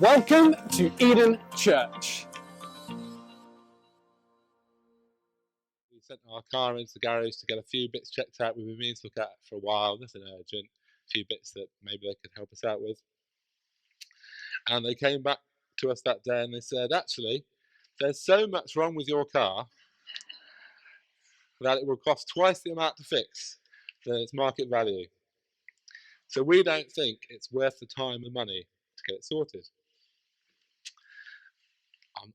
Welcome to Eden Church. We sent our car into the garage to get a few bits checked out we've been meaning to look at for a while, nothing urgent, a few bits that maybe they could help us out with. And they came back to us that day and they said, actually, there's so much wrong with your car that it will cost twice the amount to fix than its market value. So we don't think it's worth the time and money to get it sorted.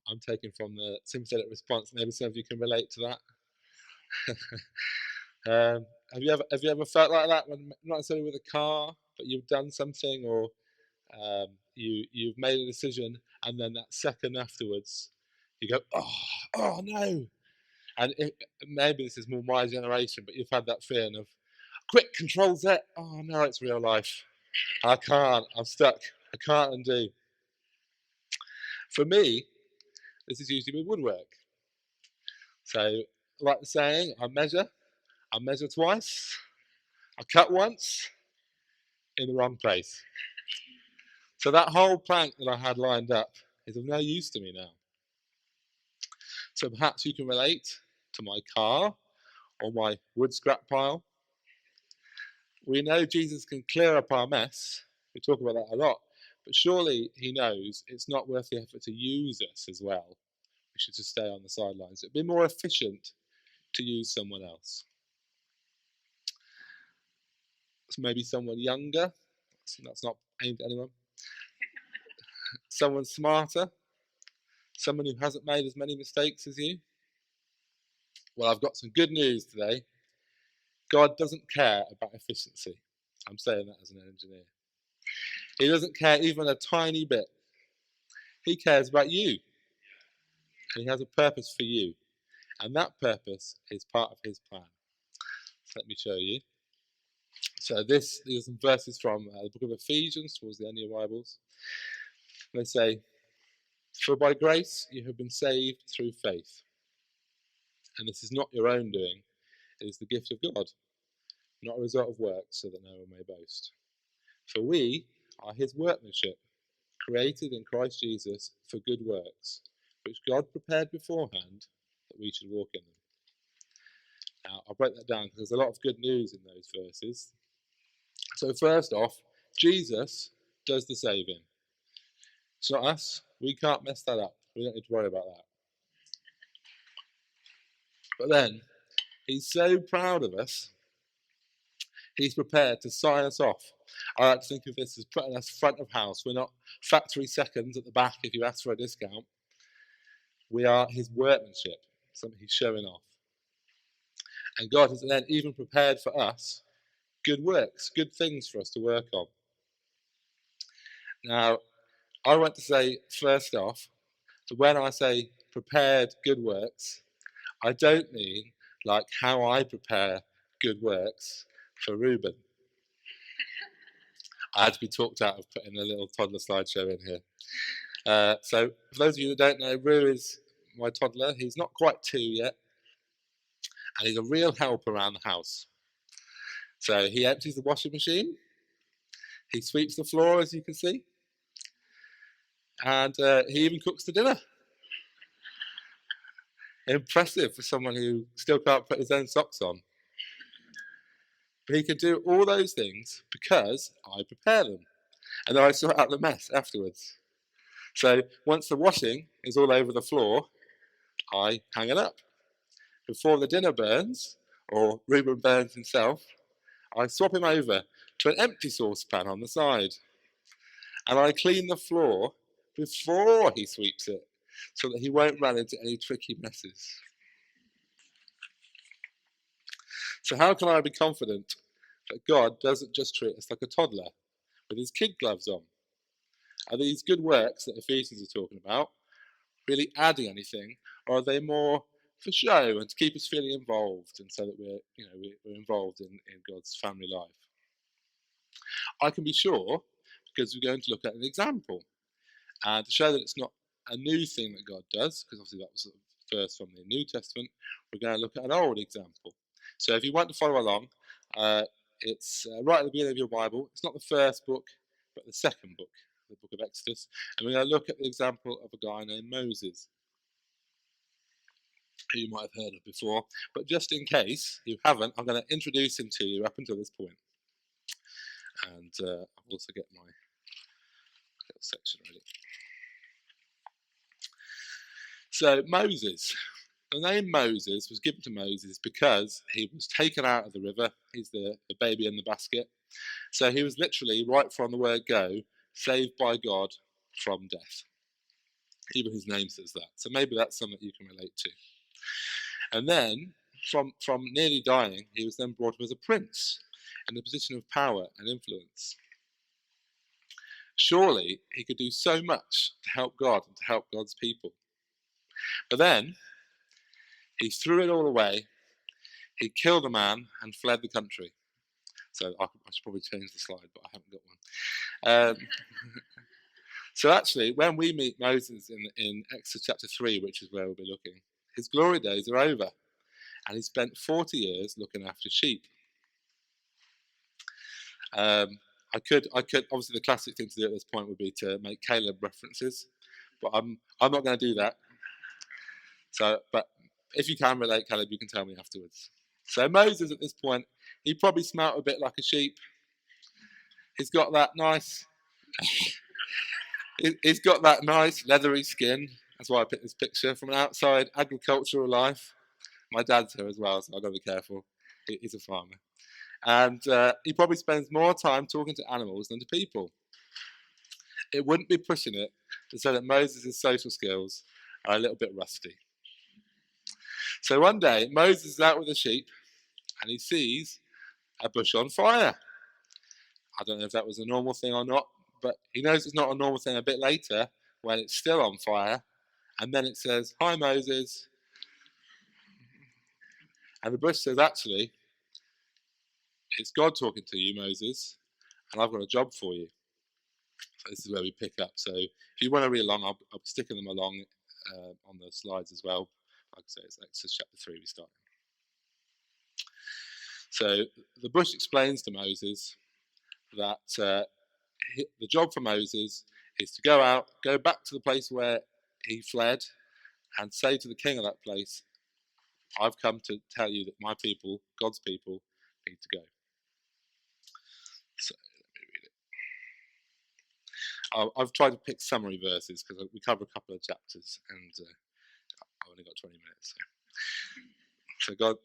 I'm taking from the sympathetic response. Maybe some of you can relate to that. Have you ever felt like that when not necessarily with a car, but you've done something or you've made a decision, and then that second afterwards, you go, oh no, and maybe this is more my generation, but you've had that feeling of, quick, Control Z. Oh no, it's real life. I can't. I'm stuck. I can't undo. For me, this is usually with woodwork. So, like the saying, I measure twice, I cut once in the wrong place. So that whole plank that I had lined up is of no use to me now. So perhaps you can relate to my car or my wood scrap pile. We know Jesus can clear up our mess. We talk about that a lot. But surely he knows it's not worth the effort to use us as well. We should just stay on the sidelines. It'd be more efficient to use someone else. So maybe someone younger. That's not aimed at anyone. Someone smarter. Someone who hasn't made as many mistakes as you. Well, I've got some good news today. God doesn't care about efficiency. I'm saying that as an engineer. He doesn't care even a tiny bit. He cares about you. And he has a purpose for you. And that purpose is part of his plan. So let me show you. So these are some verses from the book of Ephesians, towards the end of your Bibles. They say, "For by grace you have been saved through faith. And this is not your own doing. It is the gift of God, not a result of works, so that no one may boast. For we are his workmanship, created in Christ Jesus for good works, which God prepared beforehand that we should walk in them." Now, I'll break that down because there's a lot of good news in those verses. So first off, Jesus does the saving. It's not us. We can't mess that up. We don't need to worry about that. But then, he's so proud of us, he's prepared to sign us off. I like to think of this as putting us front of house. We're not factory seconds at the back if you ask for a discount. We are his workmanship, something he's showing off. And God has then even prepared for us good works, good things for us to work on. Now, I want to say first off, that when I say prepared good works, I don't mean like how I prepare good works for Reuben. I had to be talked out of putting a little toddler slideshow in here. So for those of you that don't know, Rue is my toddler. He's not quite 2 yet. And he's a real help around the house. So he empties the washing machine. He sweeps the floor, as you can see. And he even cooks the dinner. Impressive for someone who still can't put his own socks on. But he can do all those things because I prepare them. And then I sort out the mess afterwards. So once the washing is all over the floor, I hang it up. Before the dinner burns, or Reuben burns himself, I swap him over to an empty saucepan on the side. And I clean the floor before he sweeps it, so that he won't run into any tricky messes. So how can I be confident that God doesn't just treat us like a toddler with his kid gloves on? Are these good works that Ephesians are talking about really adding anything, or are they more for show and to keep us feeling involved, and so that we're involved in God's family life? I can be sure because we're going to look at an example, and to show that it's not a new thing that God does, because obviously that was a verse from the New Testament, we're going to look at an old example. So if you want to follow along, it's right at the beginning of your Bible. It's not the first book, but the second book the book of Exodus, and we're going to look at the example of a guy named Moses, who you might have heard of before. But just in case you haven't, I'm going to introduce him to you up until this point. And I'll also get my little section ready. So Moses. The name Moses was given to Moses because he was taken out of the river. He's the baby in the basket. So he was literally, right from the word go, saved by God from death. Even his name says that. So maybe that's something you can relate to. And then, from nearly dying, he was then brought up as a prince in a position of power and influence. Surely he could do so much to help God and to help God's people. But then, he threw it all away, he killed a man and fled the country. So I should probably change the slide, but I haven't got one. So actually, when we meet Moses in Exodus chapter 3, which is where we'll be looking, his glory days are over, and he spent 40 years looking after sheep. I could obviously the classic thing to do at this point would be to make Caleb references, but I'm not going to do that. So, but if you can relate, Caleb, you can tell me afterwards. So Moses at this point, he probably smelt a bit like a sheep. He's got that nice leathery skin. That's why I picked this picture from an outside agricultural life. My dad's here as well, so I've got to be careful. He's a farmer. And he probably spends more time talking to animals than to people. It wouldn't be pushing it to say that Moses' social skills are a little bit rusty. So one day, Moses is out with the sheep, and he sees a bush on fire. I don't know if that was a normal thing or not, but he knows it's not a normal thing a bit later when it's still on fire, and then it says, "Hi, Moses." And the bush says, "Actually, it's God talking to you, Moses, and I've got a job for you." So this is where we pick up. So if you want to read along, I'll be sticking them along on the slides as well. Like I say, it's Exodus chapter 3 we start. So the bush explains to Moses that the job for Moses is to go back to the place where he fled, and say to the king of that place, "I've come to tell you that my people, God's people, need to go." So let me read it. I've tried to pick summary verses because we cover a couple of chapters, and I've only got 20 minutes. So God,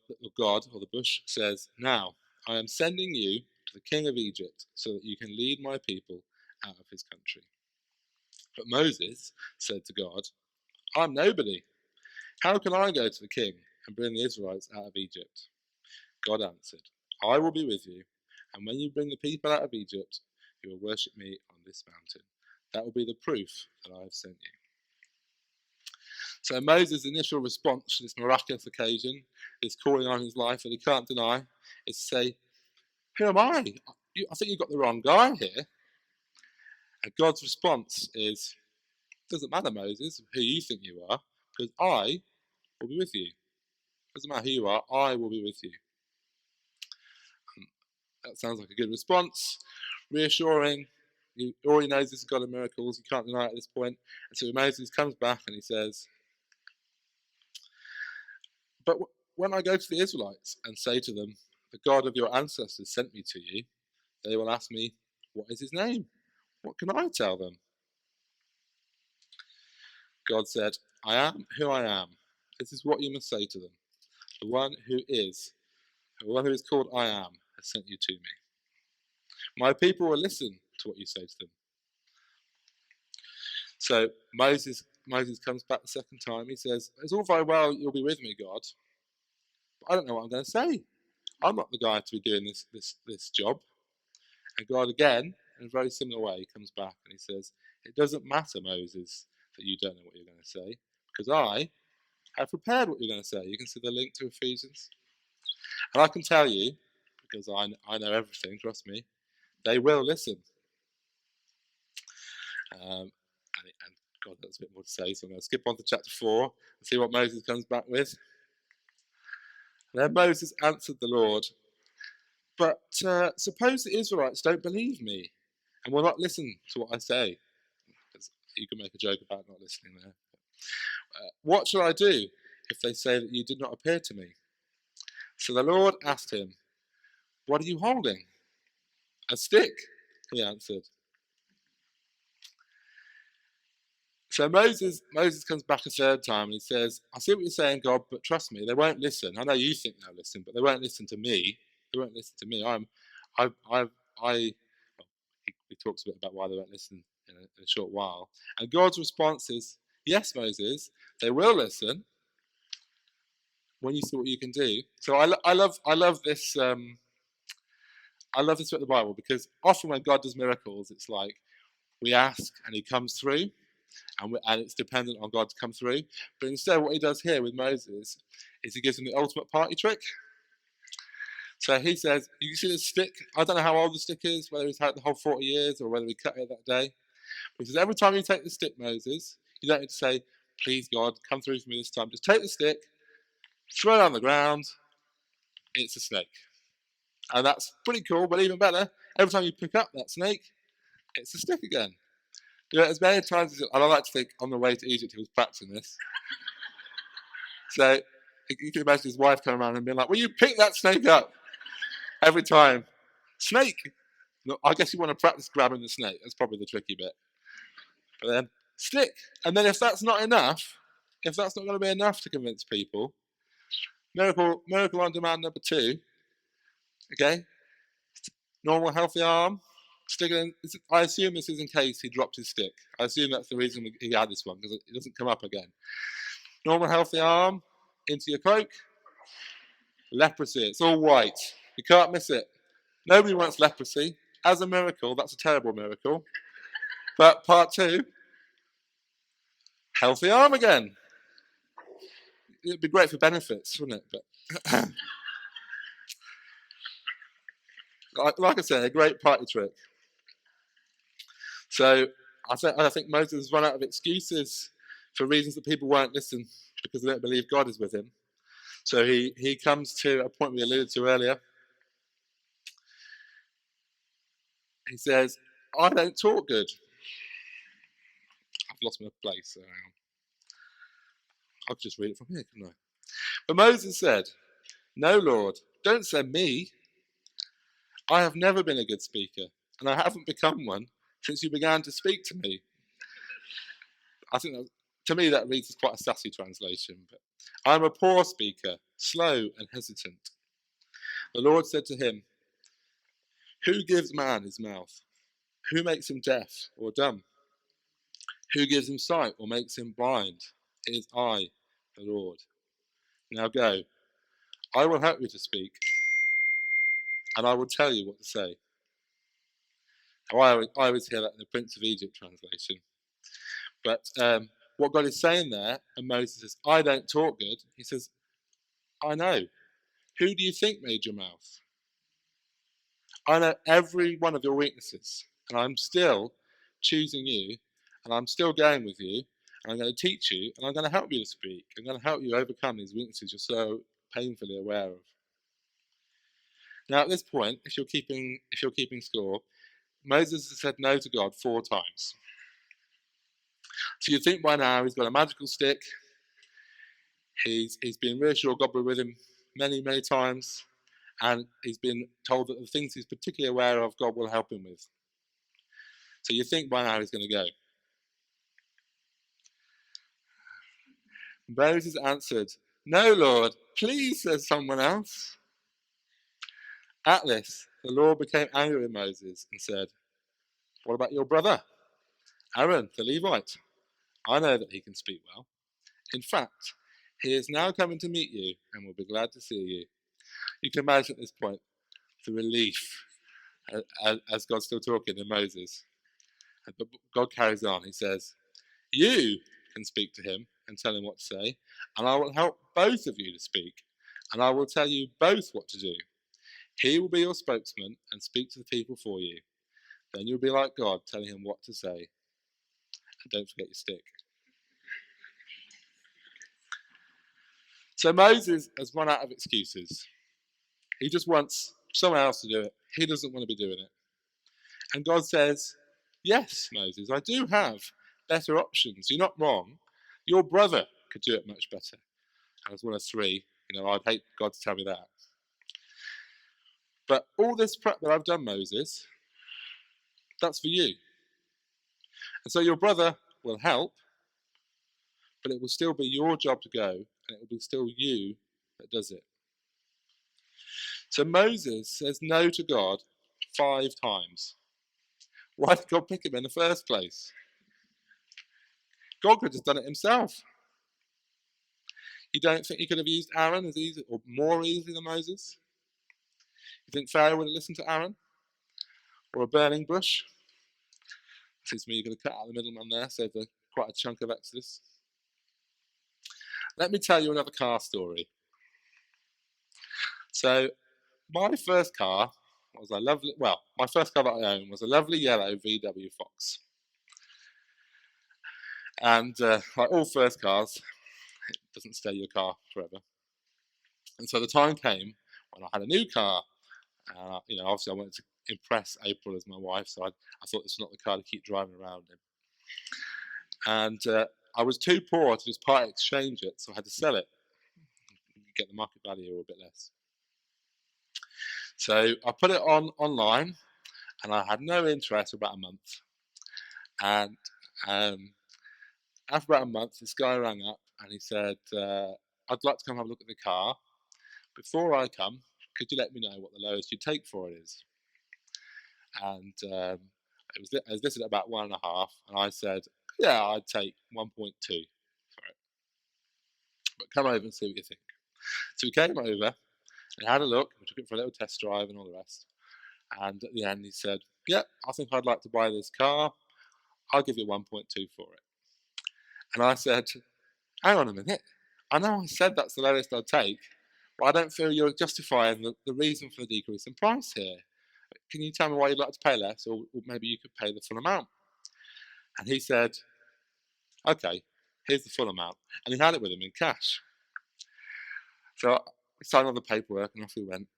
or the bush, says, "Now I am sending you to the king of Egypt so that you can lead my people out of his country." But Moses said to God, "I'm nobody. How can I go to the king and bring the Israelites out of Egypt?" God answered, "I will be with you, and when you bring the people out of Egypt, you will worship me on this mountain. That will be the proof that I have sent you." So Moses' initial response to this miraculous occasion, this calling on his life that he can't deny, is to say, "Who am I? I think you've got the wrong guy here." And God's response is, "It doesn't matter, Moses, who you think you are, because I will be with you. It doesn't matter who you are, I will be with you." And that sounds like a good response, reassuring. He already knows this is God of miracles, you can't deny it at this point. And so Moses comes back and he says, "But when I go to the Israelites and say to them, 'The God of your ancestors sent me to you,' they will ask me, 'What is his name?' What can I tell them?" God said, "I am who I am. This is what you must say to them. The one who is called I am has sent you to me. My people will listen to what you say to them." So Moses comes back the second time. He says, "It's all very well, you'll be with me, God, but I don't know what I'm going to say. I'm not the guy to be doing this job." And God again, in a very similar way, comes back and he says, "It doesn't matter, Moses, that you don't know what you're going to say, because I have prepared what you're going to say." You can see the link to Ephesians. And I can tell you, because I know everything, trust me, they will listen. And God has a bit more to say, so I'm going to skip on to chapter 4 and see what Moses comes back with. And then Moses answered the Lord, "But suppose the Israelites don't believe me and will not listen to what I say. You can make a joke about not listening there. What shall I do if they say that you did not appear to me? So the Lord asked him, what are you holding? A stick, he answered. So Moses comes back a third time and he says, I see what you're saying, God, but trust me, they won't listen. I know you think they'll listen, but they won't listen to me. They won't listen to me. He talks a bit about why they won't listen in a short while. And God's response is, yes, Moses, they will listen when you see what you can do. So I love this. I love this bit of the Bible because often when God does miracles, it's like we ask and he comes through, and it's dependent on God to come through. But instead, what he does here with Moses is he gives him the ultimate party trick. So he says, you see this stick? I don't know how old the stick is, whether he's had it the whole 40 years or whether he cut it that day. But he says, every time you take the stick, Moses, you don't need to say, please God, come through for me this time. Just take the stick, throw it on the ground, it's a snake. And that's pretty cool, but even better, every time you pick up that snake, it's a stick again. Do it as many times as, and I like to think on the way to Egypt he was practicing this. So you can imagine his wife coming around and being like, will you pick that snake up? Every time. Snake! No, I guess you want to practice grabbing the snake. That's probably the tricky bit. But then, stick. And then if that's not enough, if that's not going to be enough to convince people, miracle on demand number 2, okay? Normal, healthy arm. Stick it in. I assume this is in case he dropped his stick. I assume that's the reason he had this one, because it doesn't come up again. Normal, healthy arm. Into your cloak. Leprosy. It's all white. You can't miss it. Nobody wants leprosy. As a miracle, that's a terrible miracle. But part 2, healthy arm again. It'd be great for benefits, wouldn't it? But like I said, a great party trick. So I think Moses has run out of excuses for reasons that people won't listen because they don't believe God is with him. So he comes to a point we alluded to earlier. He says, I don't talk good. I've lost my place. So I could just read it from here, couldn't I? But Moses said, no, Lord, don't send me. I have never been a good speaker, and I haven't become one since you began to speak to me. I think to me that reads as quite a sassy translation. But I'm a poor speaker, slow and hesitant. The Lord said to him, who gives man his mouth? Who makes him deaf or dumb? Who gives him sight or makes him blind? It is I, the Lord. Now go. I will help you to speak, and I will tell you what to say. Now, I always hear that in the Prince of Egypt translation. But what God is saying there, and Moses says, I don't talk good. He says, I know. Who do you think made your mouth? I know every one of your weaknesses, and I'm still choosing you, and I'm still going with you, and I'm going to teach you, and I'm going to help you to speak. I'm going to help you overcome these weaknesses you're so painfully aware of. Now, at this point, if you're keeping score, Moses has said no to God 4 times. So you'd think by now he's got a magical stick. He's been reassured God will be with him many, many times, and he's been told that the things he's particularly aware of, God will help him with. So you think by now he's going to go. Moses answered, no, Lord, please, says someone else. At this, the Lord became angry with Moses and said, what about your brother, Aaron, the Levite? I know that he can speak well. In fact, he is now coming to meet you and will be glad to see you. You can imagine at this point the relief as God's still talking to Moses. But God carries on. He says, you can speak to him and tell him what to say, and I will help both of you to speak, and I will tell you both what to do. He will be your spokesman and speak to the people for you. Then you'll be like God, telling him what to say. And don't forget your stick. So Moses has run out of excuses. He just wants someone else to do it. He doesn't want to be doing it. And God says, yes, Moses, I do have better options. You're not wrong. Your brother could do it much better. And as one of three, I'd hate God to tell me that. But all this prep that I've done, Moses, that's for you. And so your brother will help, but it will still be your job to go, and it will be still you that does it. So Moses says no to God 5 times. Why did God pick him in the first place? God could have just done it himself. You don't think he could have used Aaron as easy or more easily than Moses? You think Pharaoh would have listened to Aaron? Or a burning bush? Seems to me you're going to cut out the middleman there, save quite a chunk of Exodus. Let me tell you another car story. So, my first car was my first car that I owned was a lovely yellow VW Fox. And like all first cars, it doesn't stay your car forever. And so the time came when I had a new car. Obviously I wanted to impress April as my wife, so I thought this was not the car to keep driving around in. And I was too poor to just part exchange it, so I had to sell it, get the market value or a bit less. So I put it online, and I had no interest for about a month. And after about a month, this guy rang up and he said, I'd like to come have a look at the car. Before I come, could you let me know what the lowest you'd take for it is? And it was listed at about 1.5, and I said, yeah, I'd take 1.2 for it. But come over and see what you think. So we came over and had a look. We took it for a little test drive and all the rest. And at the end, he said, yeah, I think I'd like to buy this car. I'll give you 1.2 for it. And I said, hang on a minute. I know I said that's the lowest I'd take, but I don't feel you're justifying the reason for the decrease in price here. Can you tell me why you'd like to pay less, or maybe you could pay the full amount? And he said, okay, here's the full amount. And he had it with him in cash. So I signed all the paperwork and off we went.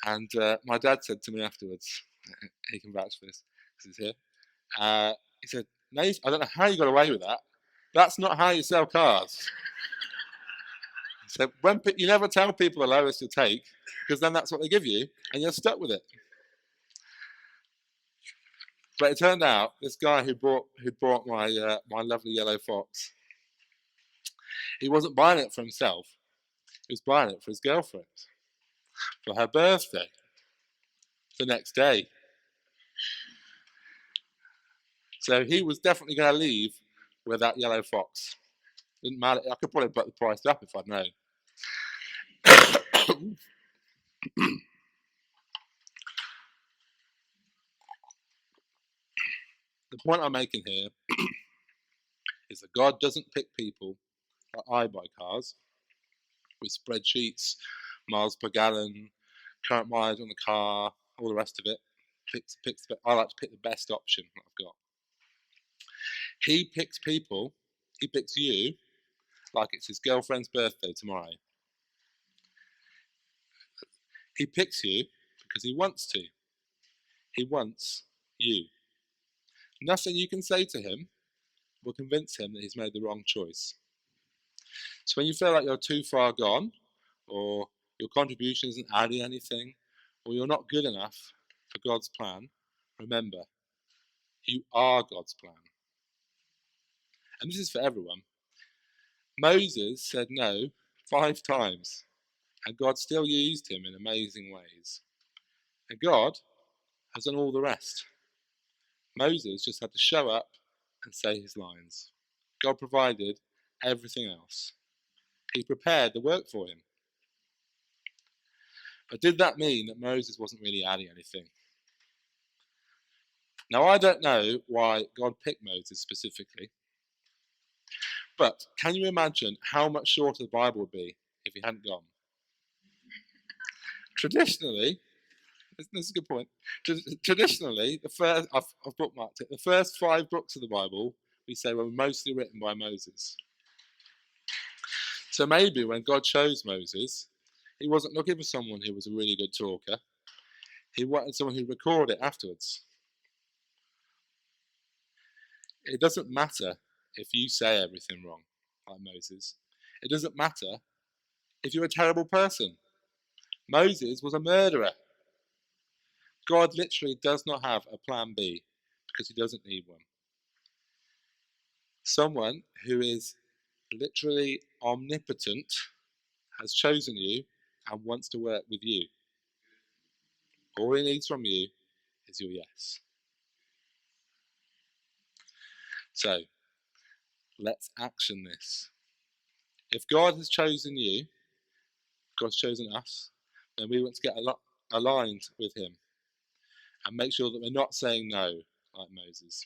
And my dad said to me afterwards, he can vouch for this because he's here. He said, Nate, I don't know how you got away with that. That's not how you sell cars. He said, you never tell people the lowest you take, because then that's what they give you, and you're stuck with it. But it turned out this guy who bought my lovely yellow Fox, he wasn't buying it for himself. He was buying it for his girlfriend for her birthday the next day. So he was definitely going to leave with that yellow Fox. Didn't matter. I could probably put the price up if I'd known. The point I'm making here is that God doesn't pick people like I buy cars with spreadsheets, miles per gallon, current mileage on the car, all the rest of it. I like to pick the best option that I've got. He picks people, he picks you like it's his girlfriend's birthday tomorrow. He picks you because he wants to. He wants you. Nothing you can say to him will convince him that he's made the wrong choice. So when you feel like you're too far gone, or your contribution isn't adding anything, or you're not good enough for God's plan, remember, you are God's plan. And this is for everyone. Moses said no 5 times, and God still used him in amazing ways. And God has done all the rest. Moses just had to show up and say his lines. God provided everything else. He prepared the work for him. But did that mean that Moses wasn't really adding anything? Now, I don't know why God picked Moses specifically, but can you imagine how much shorter the Bible would be if he hadn't gone? Traditionally, this is a good point. Traditionally, I've bookmarked it. The first 5 books of the Bible, we say, were mostly written by Moses. So maybe when God chose Moses, he wasn't looking for someone who was a really good talker. He wanted someone who'd record it afterwards. It doesn't matter if you say everything wrong, like Moses. It doesn't matter if you're a terrible person. Moses was a murderer. God literally does not have a plan B because he doesn't need one. Someone who is literally omnipotent has chosen you and wants to work with you. All he needs from you is your yes. So, let's action this. If God has chosen you, God's chosen us, then we want to get aligned with him and make sure that we're not saying no like Moses.